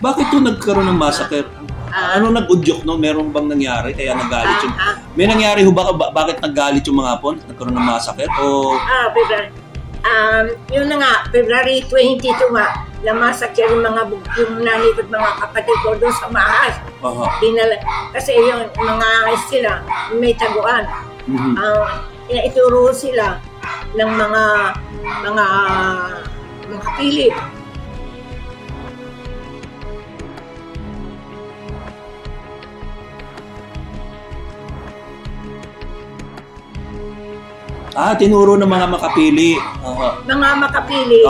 Bakit to nagkaroon ng massacre? Ano nag-udyok no? Meron bang nangyari kaya nagalit yung... May nangyari ho ba bakit naggalit yung mga Hapon? Nagkaroon ng massacre? O... Yun na nga, February 22 nga, na-massacre yung nanikot mga kapatid ko doon sa Mahas. Kasi yung mga sila, may taguan. Ituro sila ng mga pili. Tinuro ng mga makapili. Mga makapili.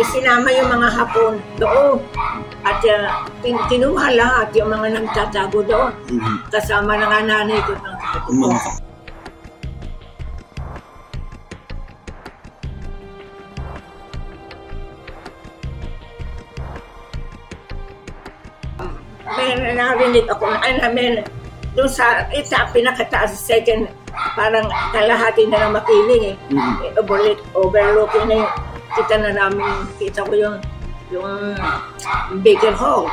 Isinama yung mga Hapon doon. At kinuha lahat yung mga nagtatago doon. Kasama ng nanay ko ng kapatid ko. May narinig ako doon sa pinakataas second, parang kalahati na lang makiling overlooking na yung kita na namin, kita ko yung Baker Hall.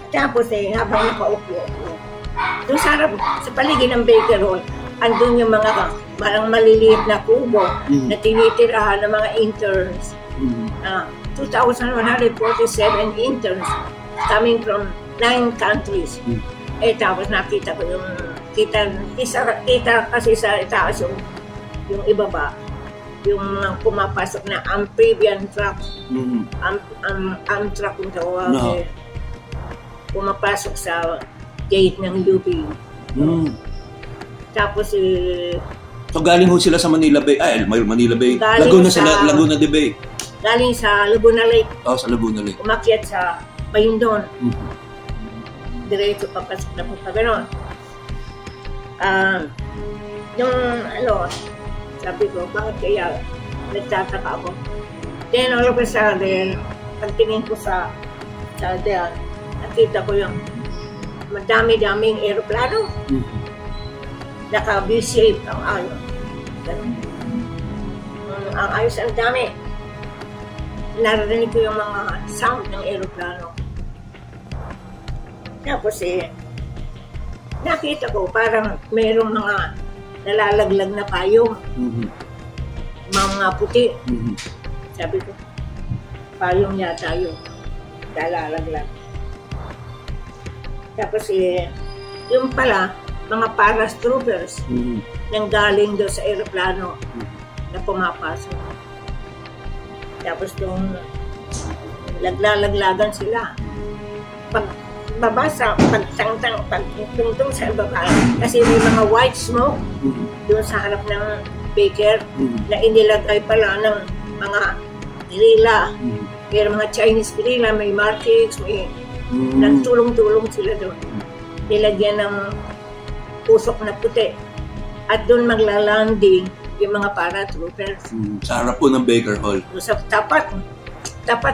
Tapos habang nakaupo doon sa paligid ng Baker Hall, andun yung mga parang maliliit na kubo na tinitirahan ng mga interns. 2,147 interns coming from 9 countries. Tapos nakita ko yung kita kasi sa itaas yung ibaba, yung pumapasok na amphibian truck. Truck yung tawag. Pumapasok sa gate ng UP. Tapos so galing ho sila sa Manila Bay. Manila Bay. Laguna de Bay. Galing sa Laguna Lake. Sa Laguna Lake. Umakyat sa Bayindon. Diretso papasok na po pa gano'n. Sabi ko, bakit kaya nagtataka ako? Then all of a sudden, pagtingin ko sa Dean, nakita ko yung madami-daming aeroplano. Naka-V-shape ang ayos. Ang ayos ang dami. Narinig ko yung mga sound ng aeroplano. Tapos nakita ko parang mayroong mga nalalaglag na payong. Mga puti. Sabi ko, payong yata yung nalalaglag. Tapos yung pala, mga paratroopers nang galing doon sa aeroplano na pumapasok. Tapos yung laglalaglagan sila. Pagtungtong sa baba, kasi may mga white smoke doon sa harap ng Baker na inilagay pala ng mga guerrilla. Pero mga Chinese guerrilla, may markings, may nagtulong-tulong sila doon. Nilagyan ng usok na puti. At doon maglalanding yung mga paratroopers. Sa harap po ng Baker Hall. Sa tapat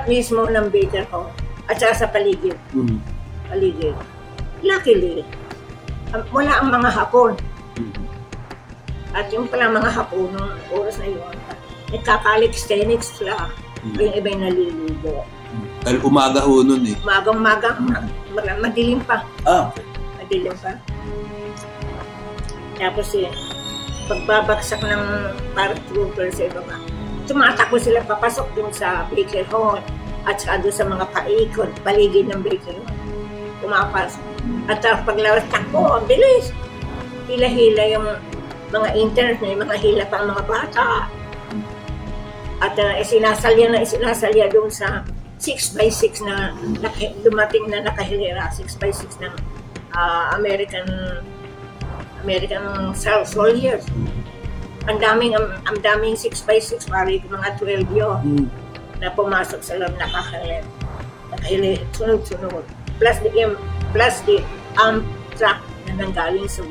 mismo ng Baker Hall. At saka sa paligid. Paligid. Luckily, wala ang mga Hapon. At yung pala mga Hapon, noong oras na yun, nagkakalik-stenix sila. Yung iba'y naliligo. Dahil umaga ho nun Umaga, madilim pa. Madilim pa. Tapos pagbabagsak ng paratroopers sa ibaba, tumatakbo sila papasok dun sa Baker Hall at saka doon sa mga paikot, paligid ng Baker Hall. Pumapasok. At paglabas, takbo, ang bilis. Hila-hila yung mga interns, may mga hila pa ang mga bata. At sinasalya doon sa 6x6 na dumating na nakahilera, 6x6 ng American soldiers. Ang daming 6x6, pari mga 12 yun na pumasok sa loob, nakahilera, sunod-sunod. Plus the truck na nanggaling sa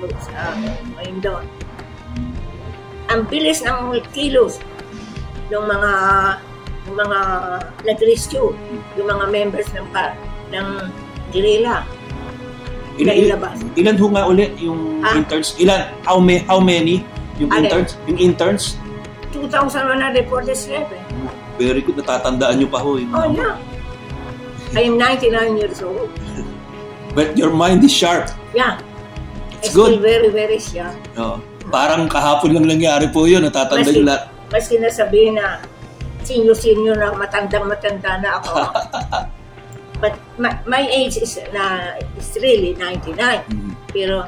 Bayindon. Ang bilis ng kilos ng mga nag-rescue, yung mga members ng guerrilla. Ilan ho nga ulit yung interns? How many yung interns? Yung interns? 2,147. Very good. Natatandaan nyo pa ho. Oh, yeah. I am 99 years old. But your mind is sharp. Yeah. It's Still good. very, very sharp. Oh, parang kahapon lang nangyari po yun. Natatanda nyo lahat. Maski nasabihin na senior na matandang-matanda na ako. But my age is really 99. Mm-hmm. Pero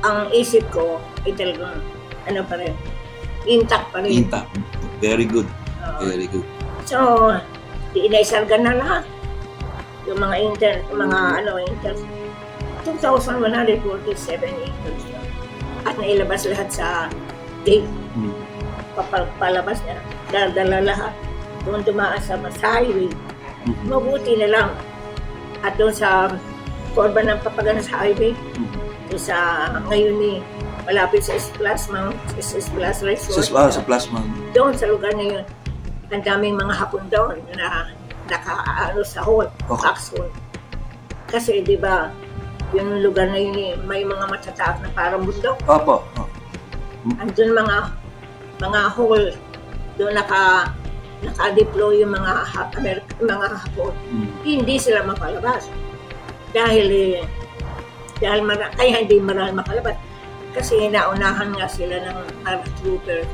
ang isip ko ay talagang ano pa rin, intact pa rin. Intact. Very good. Very good. So, inaisargan na lahat. Yung mga intern. 2,147 interns. At nailabas lahat sa gate. Palabas na. Dala lahat. Doon dumaan sa highway. Mabuti na lang. At doon sa korba ng papagana sa highway, doon sa ngayon ni malapit sa Plasma Resort. Sa Plasma. Doon sa lugar na yun, ang daming mga Hapon doon na nakaano sa hall, Fox Hall. Kasi di ba, yung lugar na yun may mga matataak na parang bundok. Opo. Andun mga hall, doon naka-deploy yung mga Hapon. Hindi sila makalabas. Dahil kaya hindi marami makalabas. Kasi naunahan nga sila ng paratrooper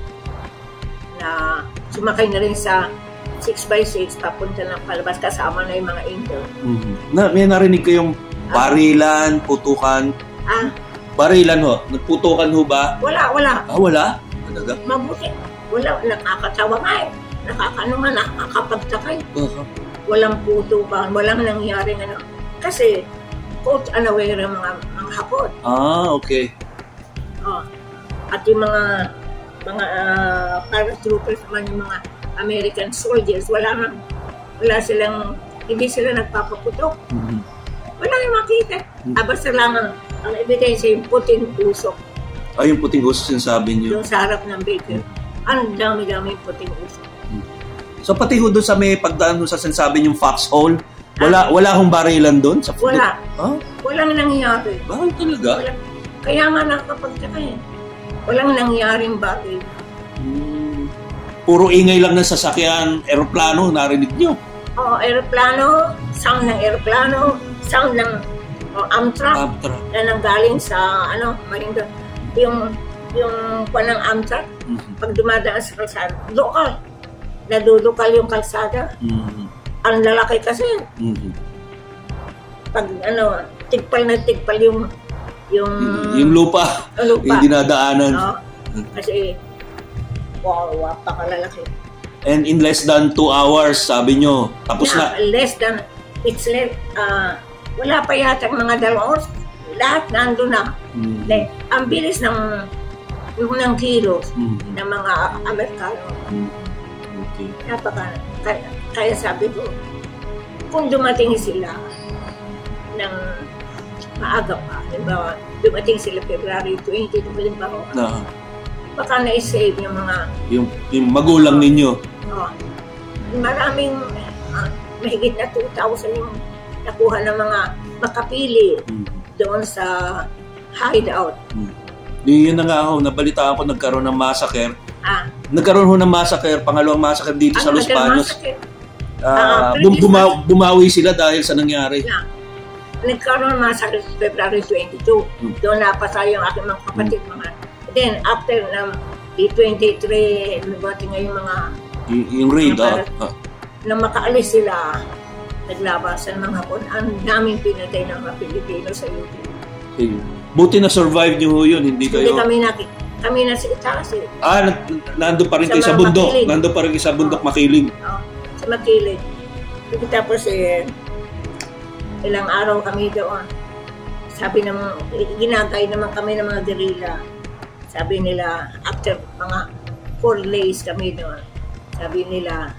na sumakay na rin sa 6x6 papunta ng palabas kasama na yung mga intern. May narinig kayong barilan, putukan? Barilan ho? Nagputukan ho ba? Wala. Wala? Talaga? Mabuti. Wala. Nakakatawa nga eh. Nakakapagtakay. Walang putukan. Walang nangyaring ano. Kasi, quote unaware ang mga Hapon. Okay. At yung mga paratroopers naman, yung mga American soldiers, hindi sila nagpapaputok. Wala yung makita. Basta lang ang ebidensya yung puting usok. Yung puting usok sinasabi niyo? Yung sa harap ng baker. Ang dami-dami yung puting usok. So pati ho doon sa may pagdaan sa sinasabi niyong foxhole, wala hong barilan doon? Wala. Walang nangyari. Bakit talaga? Kaya nga nakapagtaka eh. Walang nangyaring baril. Puro ingay lang ng sasakyan, eroplano, narinig niyo? Eroplano, sound ng eroplano, sound ng Amtrak na nanggaling sa Marinda. Yung panang Amtrak, pag dumadaan sa kalsada, lokal. Nadudukal yung kalsada. Ang lalaki kasi. Pag tigpal na tigpal yung lupa. Yung dinadaanan. Kasi pakalalaki. And in less than 2 hours, sabi nyo, tapos na. Wala pa yata mga 2 oras. Lahat nandun na. Ang bilis ng kilos ng mga Amerikano. Okay. Kaya sabi ko, kung dumating sila ng maaga pa, halimbawa, dumating sila February 20, baka na-save yung mga... Yung magulang ninyo. Maraming, mahigit na 2,000 yung nakuha ng mga makapili doon sa hideout. Yun na nga ho, nabalitaan ko nagkaroon ng massacre. Nagkaroon ho ng massacre, pangalawang massacre dito sa Los Baños. Bumawi sila dahil sa nangyari. Nagkaroon ng massacre February 22. Doon napasay yung aking mga kapatid. Then, after ng D23, nabati nga yung mga... Yung raid, nang makaalis sila, naglabasan ng Hapon, ang daming pinatay ng mga Pilipino sa YouTube. Buti na survive nyo yun, hindi kayo... Hindi kami na sa itaas eh. Nandun pa rin kayo sa bundok. Nandun pa rin kayo sa bundok Makiling. Sa Makiling. Tapos ilang araw kami doon. Sabi naman, ginagay naman kami ng mga guerrilla. Sabi nila, after mga 4 days kami doon, sabi nila,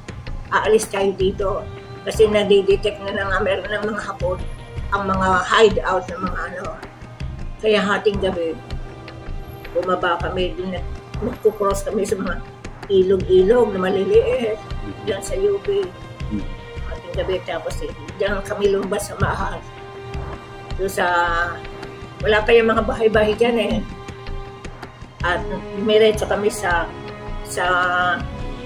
aalis tayo dito kasi nadidetect na ng mga Hapon ang mga hideout ng mga Kaya hating gabi, bumaba kami doon, nagkukross kami sa mga ilog-ilog na maliliit dyan sa UP. Hating gabi, tapos dyan kami lumabas sa Mahal. Doon wala pa yung mga bahay-bahay dyan eh. At miretso kami sa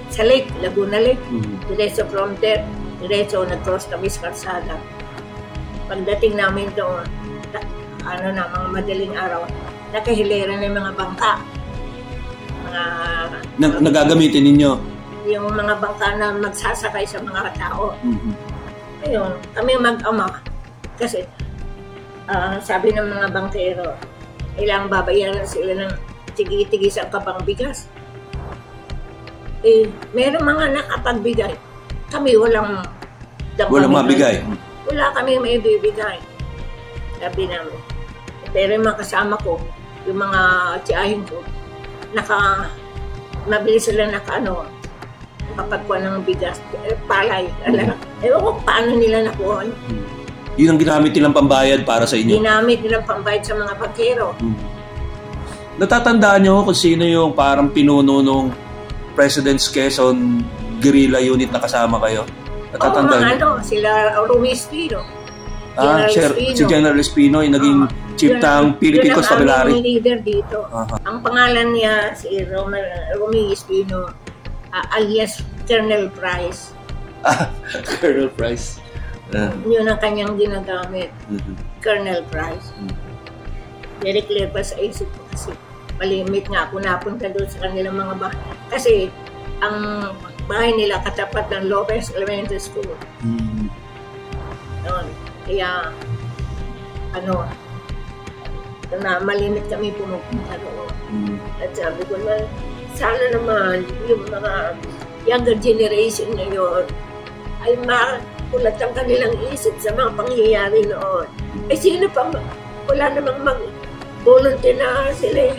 sa lake, Laguna Lake. Diretso from there, diretso nag-cross kami sa kalsada. Pagdating namin doon, mga madaling araw, nakahilera na yung mga bangka. Nagagamitin ninyo? Yung mga bangka na magsasakay sa mga tao. Ayun, kami mag-ama. Kasi, sabi ng mga bangkero, kailangang babayaran sila ng tigi-tigi sa kapang bigas. Meron mga nakapagbigay. Kami walang mabigay. Wala kami may bibigay. Sabi namin. Pero yung mga kasama ko, yung mga tiyahin ko, mabilis sila nakapagkuha ng bigas, palay. Ewan ko paano nila nakuha. Yun ang ginamit nilang pambayad para sa inyo? Ginamit nilang pambayad sa mga bangkero. Natatandaan nyo kung sino yung parang pinuno nung President's Quezon guerrilla unit na kasama kayo? Natatandaan nyo? Sila Rumi Espino. Si General Espino, yung naging chief ng Philippine Constabulary. Yun ang leader dito. Ang pangalan niya, si Rumi Espino, alias Colonel Price. Colonel Price. Yun ang kanyang ginagamit. Colonel Price. Very clear pa sa isip ko kasi malimit nga ako napunta doon sa kanilang mga bahay. Kasi ang bahay nila katapat ng Lopez Elementary School. Kaya na malimit kami pumupunta doon. At sabi ko na, sana naman yung mga younger generation ngayon ay makulat ang kanilang isip sa mga pangyayari noon. Sino pa, wala namang mag-volunteer na sila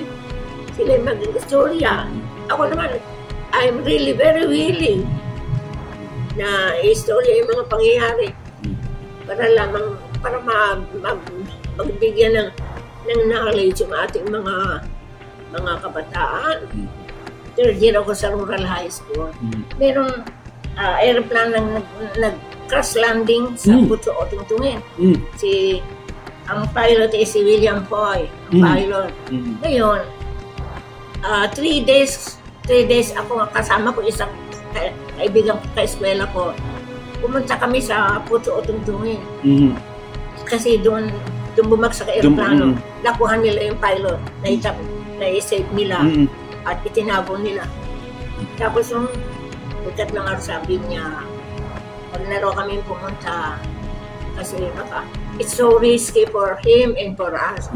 mag-istorya. Ako naman, I'm really very willing na istorya yung mga pangyayari para magbigyan ng knowledge yung ating mga kabataan. Third year ako sa Rural High School. Merong airplane nag-crash landing sa Puto o Tungtungin. Ang pilot ay si William Poy, pilot. Ngayon, 3 days ako kasama ko isang kaibigan ka-eskwela ko. Pumunta kami sa Puto o Tungtungin. Kasi doon bumagsak sa aeroplano. Nakuha nila yung pilot, na-save nila at itinago nila. Tapos yung bukat lang araw sabi niya, pag naro kami pumunta, kasi it's so risky for him and for us.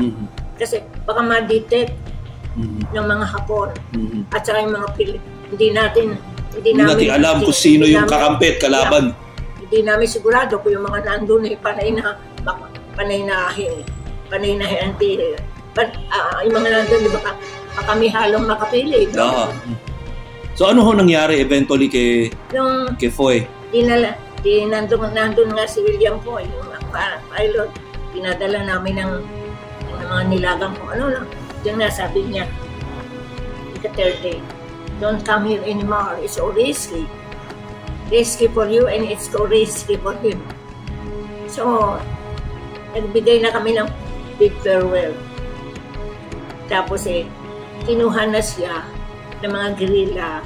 Kasi baka ma-detect ng mga Hapon at saka yung mga hindi namin alam kung sino yung kakampit, kalaban. Hindi namin sigurado kung yung mga nandun ay panay na yung mga nandun, di ba kami halong makapili. So ano ho nangyari eventually kay Foy? Nandun nga si William Foy, yung pilot. Dinadala namin ng mga nilagang kung ano lang. Diyan nga sabi niya, third day, don't come here anymore. It's so risky. Risky for you and it's so risky for him. So, nagbigay na kami ng big farewell. Tapos kinuha na siya ng mga guerrilla.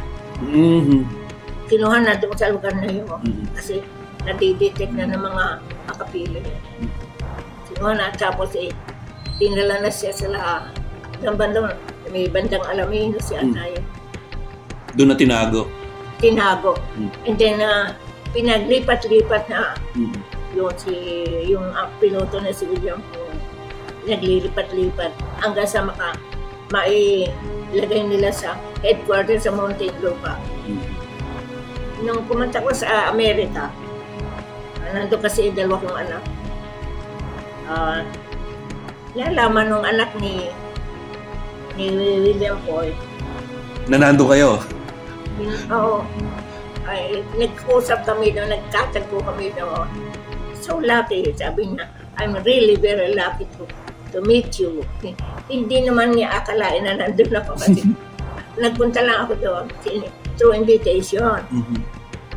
Kinuha na doon sa lugar na yun. Kasi nadidetect na ng mga makapili. Kinuha na, tapos dinala na siya sa may bandang Alamino siya tayo. Doon na tinago? Tinago. And then, pinaglipat-lipat na yung piloto na si William po, naglilipat-lipat hanggang sa mailagay nila sa headquarters sa Muntinlupa. Nung pumunta ko sa Amerika, nandun kasi dalawa kong anak. Nalaman nung anak ni William Poy. Nanando kayo? Oo. Nag-usap kami doon, nagkatagpo kami doon. So lucky, sabi niya, I'm really very lucky to meet you. Hindi naman niya akalain na nandun ako kasi nagpunta lang ako doon through invitation.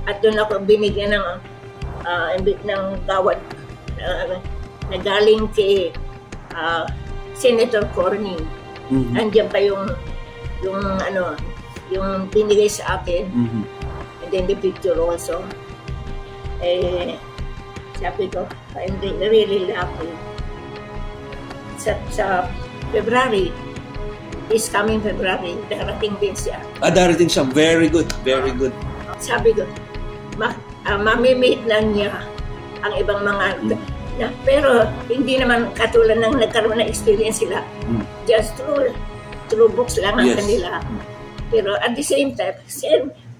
At doon ako binigyan ng gawad na galing kay Senator Corning. Andiyan pa yung binigay sa akin involved in the picture also. Sabi ko, I'm really lucky. Sa February, this coming February, darating din siya. Darating siya. Very good. Very good. Sabi ko, mamimit na niya ang ibang mga pero hindi naman katulad ng nagkaroon na experience sila. Just through books lang ang kanila. Pero at the same time,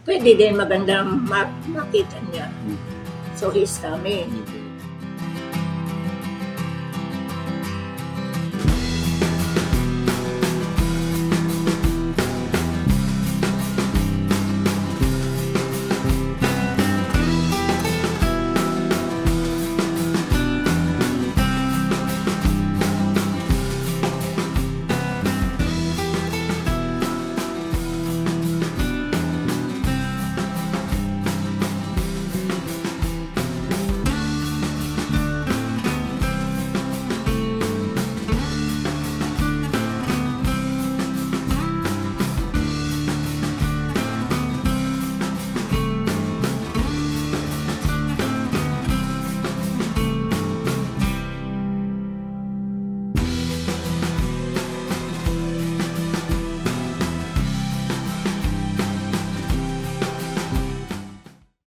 pwede din magandang makita niya. So he's coming.